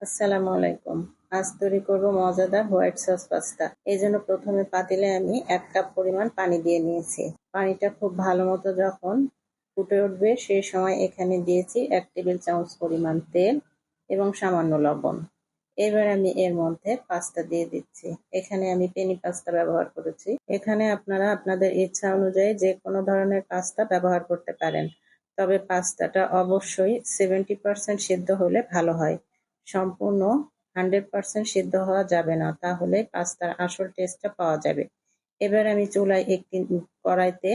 আসসালামু আলাইকুম। আজ তৈরি করব মজাদার হোয়াইট সস পাস্তা। এই জন্য প্রথমে পাতিলে আমি 1 কাপ পরিমাণ পানি দিয়ে নিয়েছি। পানিটা খুব ভালো মতো যখন ফুটে উঠবে সেই সময় এখানে দিয়েছি 1 টেবিল চামচ পরিমাণ তেল এবং সামান্য লবণ। এবার আমি এর মধ্যে পাস্তা দিয়ে দিচ্ছি। এখানে আমি পেনি পাস্তা ব্যবহার করেছি। এখানে আপনারা আপনাদের ইচ্ছা অনুযায়ী যে কোনো ধরনের পাস্তা ব্যবহার করতে পারেন। তবে পাস্তাটা অবশ্যই 70% সিদ্ধ হলে ভালো হয়। সম্পূর্ণ 100% সিদ্ধ হওয়া যাবে না, তাহলে পাস্তার আসল টেস্টটা পাওয়া যাবে। এবার আমি চুলায় একটি কড়াইতে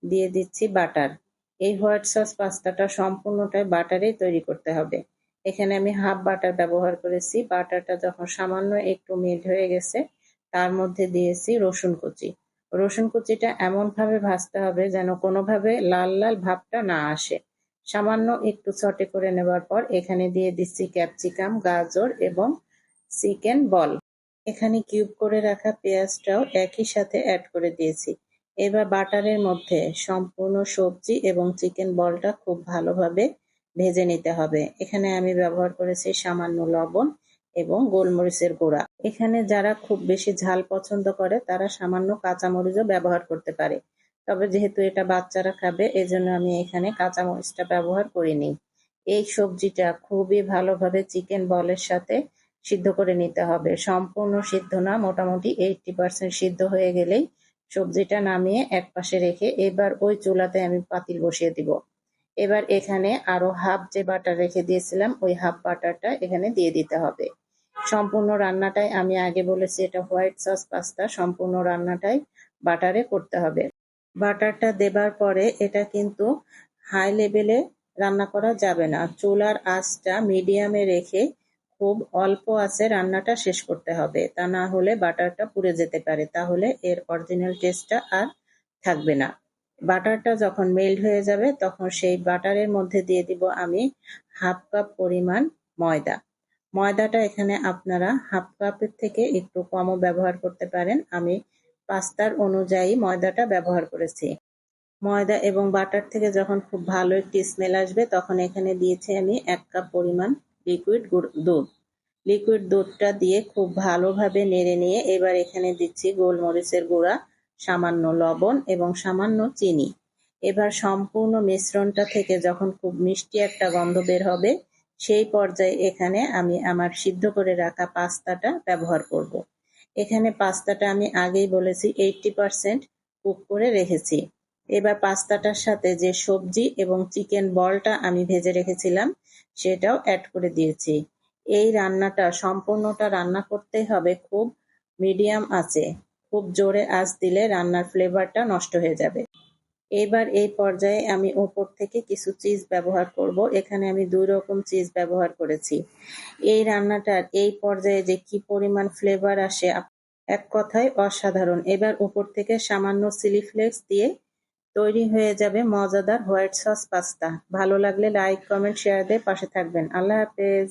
দিয়ে দিচ্ছি বাটার। এই হোয়াইট সস পাস্তাটা সম্পূর্ণটাই বাটারেই তৈরি করতে হবে। এখানে আমি হাফ বাটার ব্যবহার করেছি। বাটারটা যখন সামান্য একটু মেল্ট হয়ে গেছে তার মধ্যে দিয়েছি রসুন কুচি। রসুন কুচিটা এমনভাবে ভাজতে হবে যেন কোনোভাবে লাল লাল ভাবটা না আসে। সামান্য একটু সটে করে নেবার পর এখানে দিয়ে দিচ্ছি ক্যাপসিকাম, গাজর এবং চিকেন বল। এখানে কিউব করে রাখা পেঁয়াজটাও একই সাথে অ্যাড করে দিয়েছি। এবার বাটারের মধ্যে সম্পূর্ণ সবজি এবং চিকেন বলটা খুব ভালোভাবে ভেজে নিতে হবে। এখানে আমি ব্যবহার করেছি সামান্য লবণ এবং গোলমরিচের গুঁড়া। এখানে যারা খুব বেশি ঝাল পছন্দ করে তারা সামান্য কাঁচামরিচও ব্যবহার করতে পারে। তবে যেহেতু এটা বাচ্চারা খাবে এজন্য আমি এখানে কাঁচামরিচটা ব্যবহার করিনি। এই সবজিটা খুবই ভালোভাবে চিকেন বলের সাথে সিদ্ধ করে নিতে হবে। সম্পূর্ণ সিদ্ধ না, মোটামুটি 80% সিদ্ধ হয়ে গেলেই সবজিটা নামিয়ে একপাশে রেখে এবার ওই চুলাতে আমি পাতিল বসিয়ে দিব। এবার এখানে আরো হাফ যে বাটার রেখে দিয়েছিলাম ওই হাফ বাটারটা এখানে দিয়ে দিতে হবে। সম্পূর্ণ রান্নাটাই আমি আগে বলেছি এটা হোয়াইট সস পাস্তা, সম্পূর্ণ রান্নাটাই বাটারে করতে হবে। বাটারটা দেবার পরে এটা কিন্তু হাই লেভেলে রান্না করা যাবে না। চুলার আঁচটা মিডিয়ামে রেখে খুব অল্প আঁচে রান্নাটা শেষ করতে হবে। তা না হলে বাটারটা পুড়ে যেতে পারে, তাহলে এর অরিজিনাল টেস্টটা আর থাকবে না। বাটারটা যখন মেল্ট হয়ে যাবে তখন সেই বাটারের মধ্যে দিয়ে দিব আমি হাফ কাপ পরিমাণ ময়দা। ময়দাটা এখানে আপনারা হাফ কাপের থেকে একটু কমও ব্যবহার করতে পারেন। আমি পাস্তার অনুযায়ী ময়দাটা ব্যবহার করেছি। ময়দা এবং বাটার থেকে যখন খুব ভালো একটি স্মেল আসবে তখন এখানে দিয়েছি আমি 1 কাপ পরিমাণ লিকুইড দুধ। লিকুইড দুধটা দিয়ে খুব ভালোভাবে নেড়ে নিয়ে এবার এখানে দিচ্ছি গোলমরিচের গুঁড়া, সামান্য লবণ এবং সামান্য চিনি। এবার সম্পূর্ণ মিশ্রণটা থেকে যখন খুব মিষ্টি একটা গন্ধ বের হবে সেই পর্যায়ে এখানে আমি আমার সিদ্ধ করে রাখা পাস্তাটা ব্যবহার করব। এখানে পাস্তাটা আমি আগেই বলেছি 80% কুক করে রেখেছি। এবার পাস্তাটার সাথে যে সবজি এবং চিকেন বলটা আমি ভেজে রেখেছিলাম সেটাও অ্যাড করে দিয়েছি। এই রান্নাটা সম্পূর্ণটা রান্না করতে হবে খুব মিডিয়াম আঁচে। খুব জোরে আঁচ দিলে রান্নার ফ্লেভারটা নষ্ট হয়ে যাবে। এবার এই পর্যায়ে আমি ওপর থেকে কিছু চিজ ব্যবহার করব। এখানে আমি 2 রকম চিজ ব্যবহার করেছি। এই রান্নাটার এই পর্যায়ে যে কি পরিমাণ ফ্লেভার আসে এক কথায় অসাধারণ। এবার উপর থেকে সামান্য চিলি ফ্লেক্স দিয়ে তৈরি হয়ে যাবে মজাদার হোয়াইট সস পাস্তা। ভালো লাগলে লাইক, কমেন্ট, শেয়ার দিয়ে পাশে থাকবেন। আল্লাহ হাফেজ।